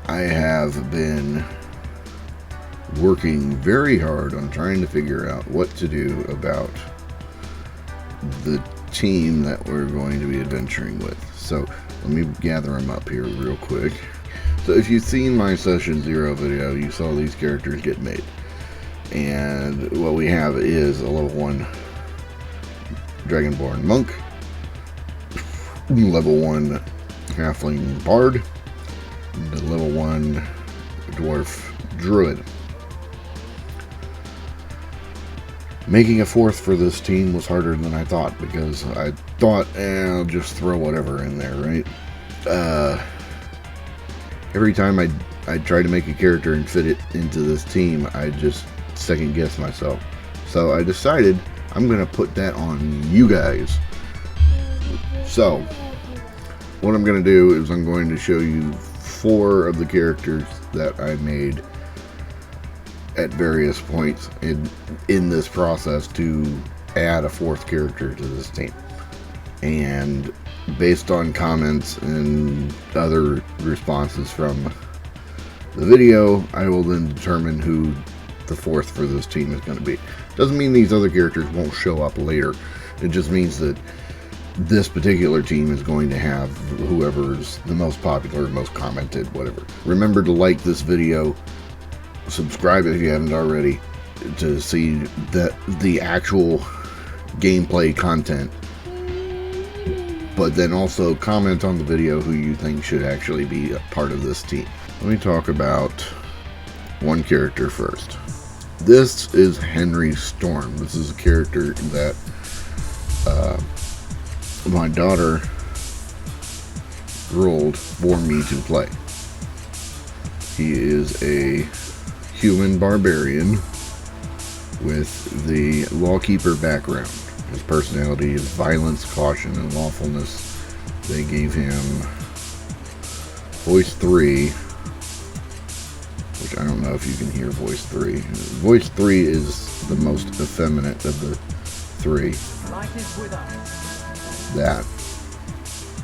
I have been working very hard on trying to figure out what to do about the team that we're going to be adventuring with. So let me gather them up here real quick. So if you've seen my Session 0 video, you saw these characters get made. And what we have is a level 1 Dragonborn Monk, level 1 Halfling Bard, the level 1 Dwarf Druid. Making a fourth for this team was harder than I thought, because I thought, I'll just throw whatever in there, right? Every time I try to make a character and fit it into this team, I just second guess myself. So I decided I'm going to put that on you guys. So what I'm going to do is I'm going to show you 4 of the characters that I made at various points in this process to add a 4th character to this team. And based on comments and other responses from the video, I will then determine who the 4th for this team is going to be. Doesn't mean these other characters won't show up later. It just means that this particular team is going to have whoever's the most popular, most commented, whatever. Remember to like this video, subscribe if you haven't already, to see the actual gameplay content. But then also comment on the video who you think should actually be a part of this team. Let me talk about one character first. This is Henry Storm. This is a character that my daughter rolled for me to play. He is a human barbarian with the lawkeeper background. His personality is violence, caution, and lawfulness. They gave him voice 3, which I don't know if you can hear voice 3. Voice 3 is the most effeminate of the 3. That.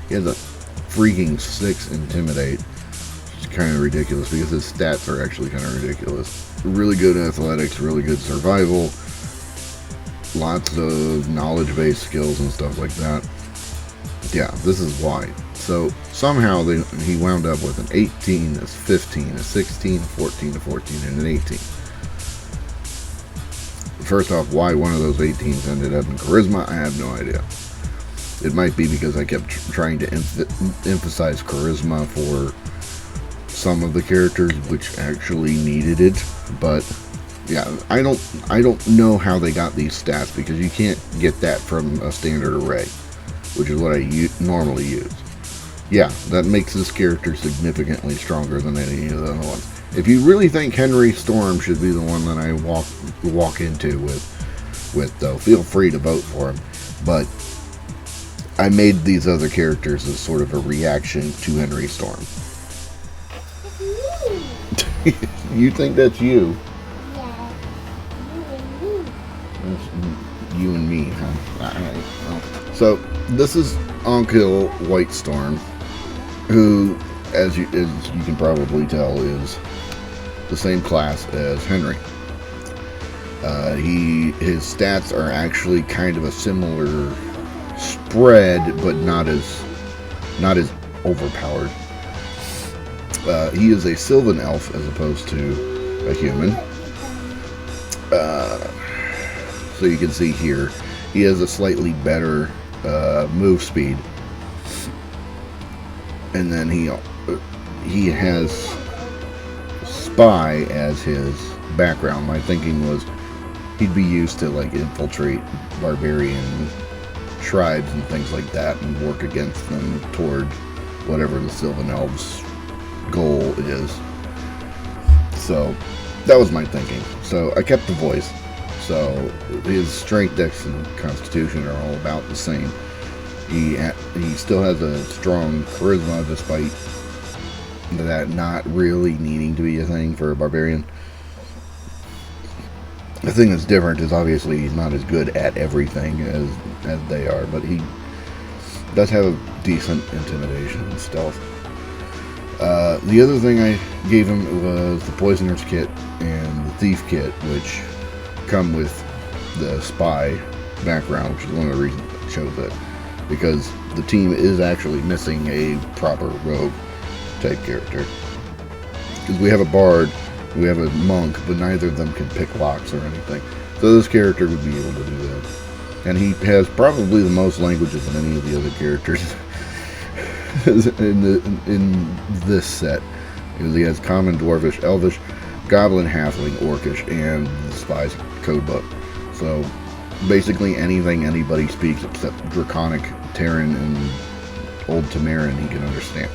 He has a freaking 6 intimidate. It's kind of ridiculous because his stats are actually kind of ridiculous. Really good athletics, really good survival, lots of knowledge-based skills and stuff like that. Yeah, this is why. So somehow he wound up with an 18, a 15, a 16, a 14, a 14, and an 18. First off, why one of those 18s ended up in charisma, I have no idea. It might be because I kept trying to emphasize charisma for some of the characters which actually needed it, but yeah, I don't know how they got these stats, because you can't get that from a standard array, which is what I normally use. Yeah, that makes this character significantly stronger than any of the other ones. If you really think Henry Storm should be the one that I walk into with though, feel free to vote for him. But I made these other characters as sort of a reaction to Henry Storm. You think that's you? Yeah, you and me. That's you and me, huh? Alright, well. So, this is Onkhill Whitestorm, who, as you can probably tell, is the same class as Henry. His stats are actually kind of a similar spread, but not as overpowered. He is a Sylvan Elf as opposed to a human. So you can see here, he has a slightly better move speed, and then he has Spy as his background. My thinking was he'd be used to like infiltrate barbarian tribes and things like that and work against them toward whatever the Sylvan Elves' goal is. So that was my thinking. So I kept the voice. So his strength, dex, and constitution are all about the same. He still has a strong charisma, despite that not really needing to be a thing for a barbarian. The thing that's different is obviously he's not as good at everything as they are, but he does have a decent intimidation and stealth. The other thing I gave him was the Poisoner's Kit and the Thief Kit, which come with the Spy background, which is one of the reasons I chose it. Because the team is actually missing a proper rogue type character. Because we have a bard, we have a monk, but neither of them can pick locks or anything. So this character would be able to do that. And he has probably the most languages than any of the other characters in this set. Because he has Common, Dwarvish, Elvish, Goblin, Halfling, Orcish, and the Spy's Codebook. So basically anything anybody speaks except Draconic, Terran, and Old Tamaran he can understand.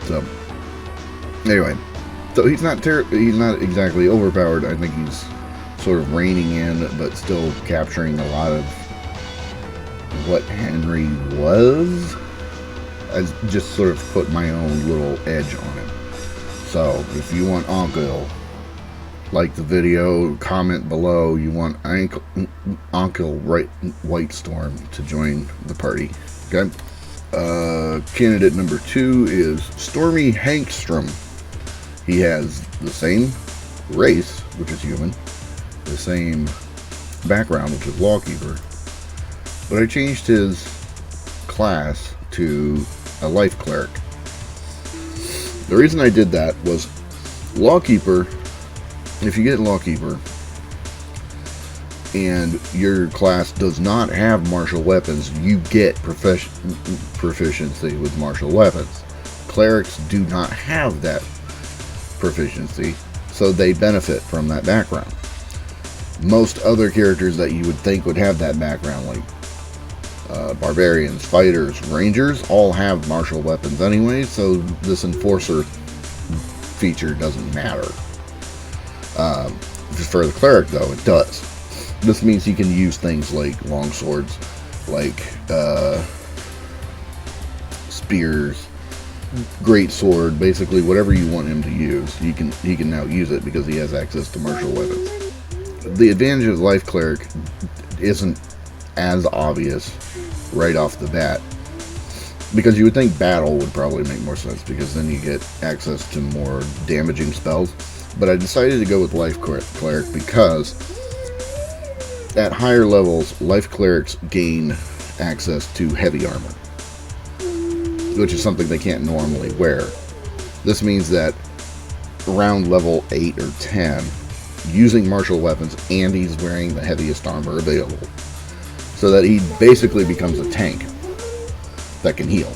So anyway, so he's not exactly overpowered. I think he's sort of reining in, but still capturing a lot of what Henry was. I just sort of put my own little edge on him. So if you want Onkel, like the video, comment below. You want Onkel Whitestorm to join the party. Okay. Candidate number 2 is Stormy Hankstrom. He has the same race, which is human, the same background, which is Lawkeeper, but I changed his class to a Life Cleric. The reason I did that was Lawkeeper, if you get Lawkeeper and your class does not have martial weapons, you get proficiency with martial weapons. Clerics do not have that proficiency, so they benefit from that background. Most other characters that you would think would have that background, like barbarians, fighters, rangers, all have martial weapons anyway, so this enforcer feature doesn't matter. For the cleric, though, it does. This means he can use things like long swords, like spears, great sword, basically whatever you want him to use. He can now use it because he has access to martial weapons. The advantage of Life Cleric isn't as obvious right off the bat, because you would think battle would probably make more sense, because then you get access to more damaging spells. But I decided to go with Life Cleric because at higher levels, Life Clerics gain access to heavy armor, which is something they can't normally wear. This means that around level 8 or 10, using martial weapons, and he's wearing the heaviest armor available, so that he basically becomes a tank that can heal.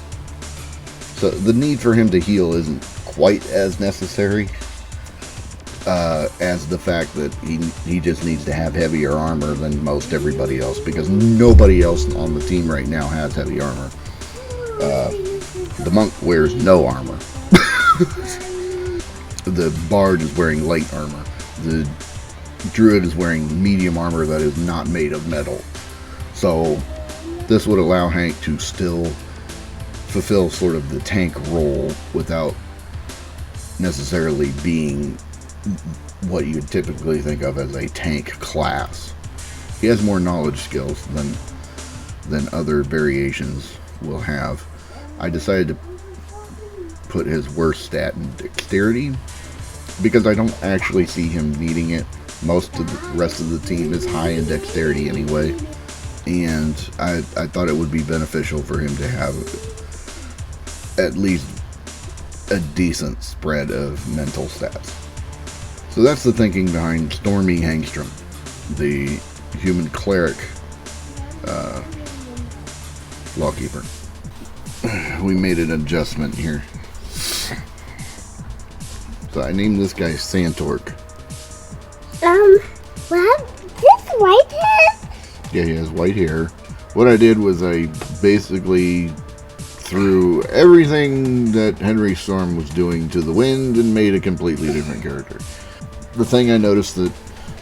So the need for him to heal isn't quite as necessary as the fact that he just needs to have heavier armor than most everybody else, because nobody else on the team right now has heavy armor. The monk wears no armor. The bard is wearing light armor. The druid is wearing medium armor that is not made of metal. So this would allow Hank to still fulfill sort of the tank role without necessarily being what you would typically think of as a tank class. He has more knowledge skills than other variations will have. I decided to put his worst stat in dexterity because I don't actually see him needing it. Most of the rest of the team is high in dexterity anyway, and I thought it would be beneficial for him to have at least a decent spread of mental stats. So that's the thinking behind Stormy Hangstrom, the human cleric Lawkeeper. We made an adjustment here. So I named this guy Santork. What? This white hair? Yeah, he has white hair. What I did was I basically threw everything that Henry Storm was doing to the wind and made a completely different character. The thing I noticed that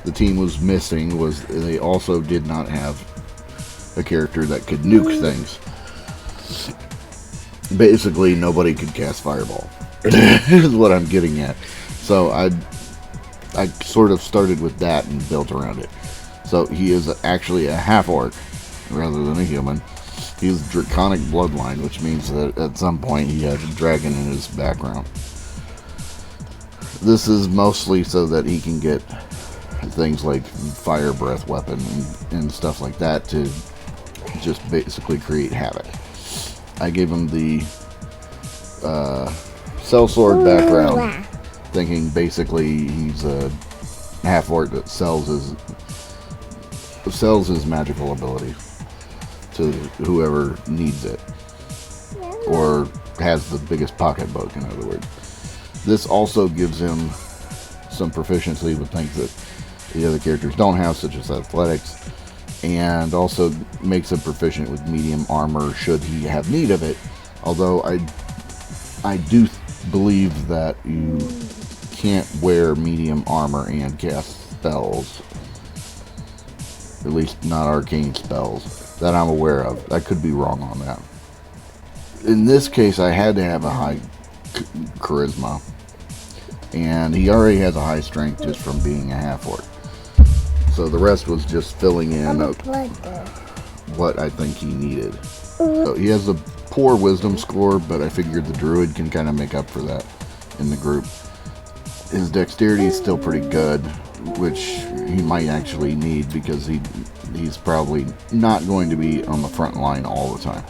the team was missing was they also did not have a character that could nuke things. Basically, nobody could cast Fireball. Is what I'm getting at. So I sort of started with that and built around it. So he is actually a half-orc rather than a human. He's draconic bloodline, which means that at some point he has a dragon in his background. This is mostly so that he can get things like fire breath weapon and stuff like that to just basically create havoc. I gave him the sellsword background, thinking basically he's a half-orc that sells his magical ability to whoever needs it, or has the biggest pocketbook, in other words. This also gives him some proficiency with things that the other characters don't have, such as athletics, and also makes him proficient with medium armor should he have need of it. Although I do believe that you can't wear medium armor and cast spells, at least not arcane spells that I'm aware of. I could be wrong on that. In this case, I had to have a high charisma, and he already has a high strength just from being a half-orc. So the rest was just filling in what I think he needed. So he has a poor wisdom score, but I figured the druid can kind of make up for that in the group. His dexterity is still pretty good, which he might actually need because he's probably not going to be on the front line all the time,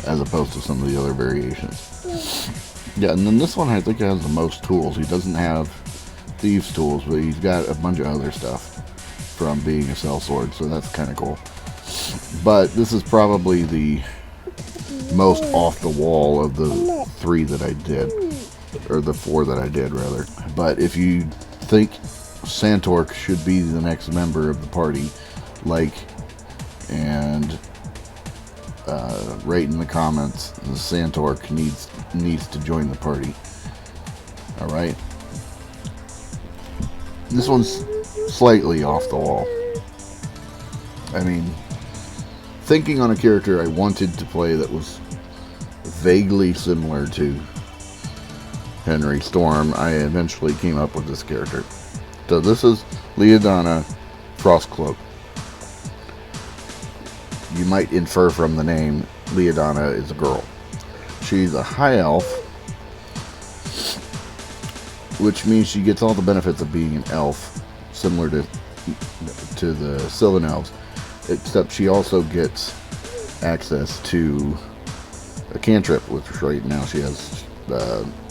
as opposed to some of the other variations. Yeah, and then this one I think has the most tools. He doesn't have thieves tools, but he's got a bunch of other stuff from being a sellsword, so that's kind of cool. But this is probably the most off the wall of the 3 that I did, or the 4 that I did rather. But if you think Santork should be the next member of the party, like and write in the comments the Santork needs to join the party. All right. This one's slightly off the wall. I mean, thinking on a character I wanted to play that was vaguely similar to Henry Storm, I eventually came up with this character. So this is Leodana Frostcloak. You might infer from the name, Leodana is a girl. She's a high elf, which means she gets all the benefits of being an elf, similar to the Sylvan elves, except she also gets access to a cantrip, which right now she has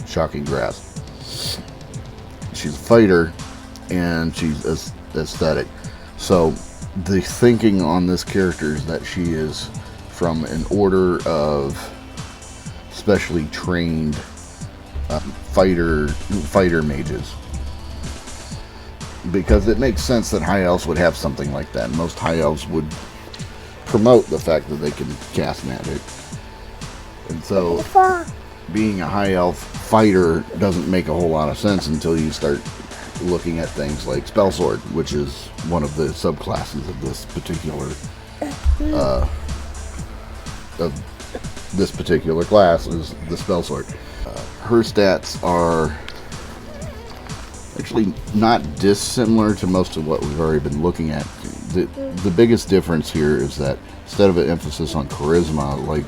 Shocking Grasp. She's a fighter, and she's aesthetic. So the thinking on this character is that she is from an order of specially trained fighter mages, because it makes sense that high elves would have something like that. Most high elves would promote the fact that they can cast magic, and so being a high elf fighter doesn't make a whole lot of sense until you start looking at things like spellsword, which is one of the subclasses of this particular class, is the spellsword. Her stats are actually not dissimilar to most of what we've already been looking at. The biggest difference here is that instead of an emphasis on charisma like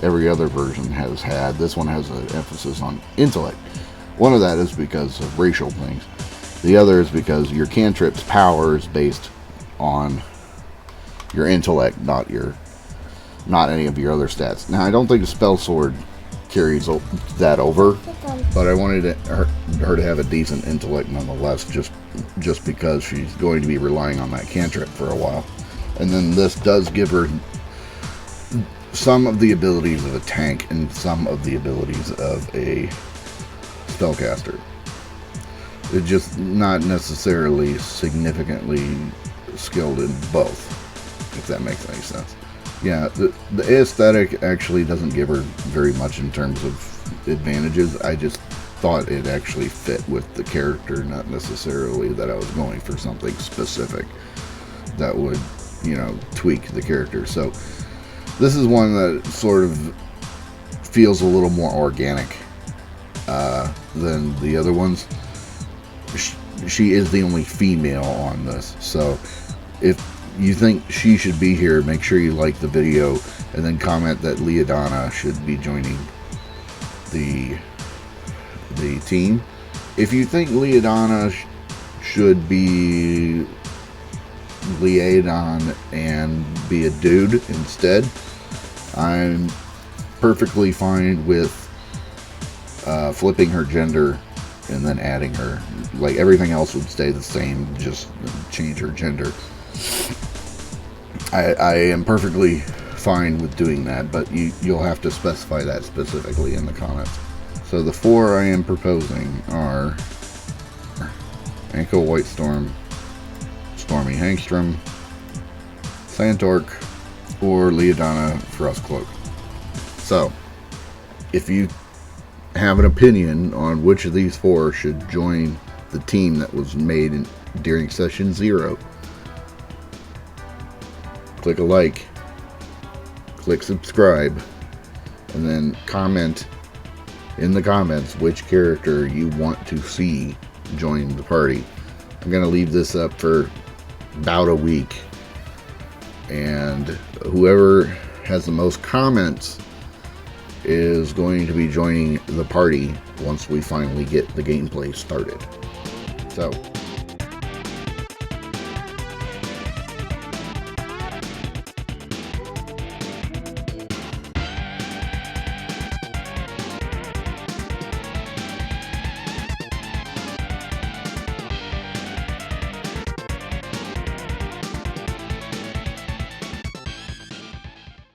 every other version has had, this one has an emphasis on intellect. One of that is because of racial things. The other is because your cantrip's power is based on your intellect, not any of your other stats. Now, I don't think a spell sword carries that over, but I wanted her to have a decent intellect nonetheless, just because she's going to be relying on that cantrip for a while. And then this does give her some of the abilities of a tank and some of the abilities of a spellcaster. It's just not necessarily significantly skilled in both, if that makes any sense. Yeah, the aesthetic actually doesn't give her very much in terms of advantages. I just thought it actually fit with the character, not necessarily that I was going for something specific that would, tweak the character. So this is one that sort of feels a little more organic than the other ones. She is the only female on this, so if you think she should be here, make sure you like the video and then comment that Leodana should be joining the team. If you think Leodana should be Leodon and be a dude instead, I'm perfectly fine with flipping her gender and then adding her. Like, everything else would stay the same, just change her gender. I am perfectly fine with doing that, but you'll have to specify that specifically in the comments. So the 4 I am proposing are Anko Whitestorm, Stormy Hangstrom, Santork, or Leodana Frostcloak. So, if you have an opinion on which of these 4 should join the team that was made during session 0, click a like, click subscribe, and then comment in the comments which character you want to see join the party. I'm going to leave this up for about a week, and whoever has the most comments is going to be joining the party once we finally get the gameplay started. So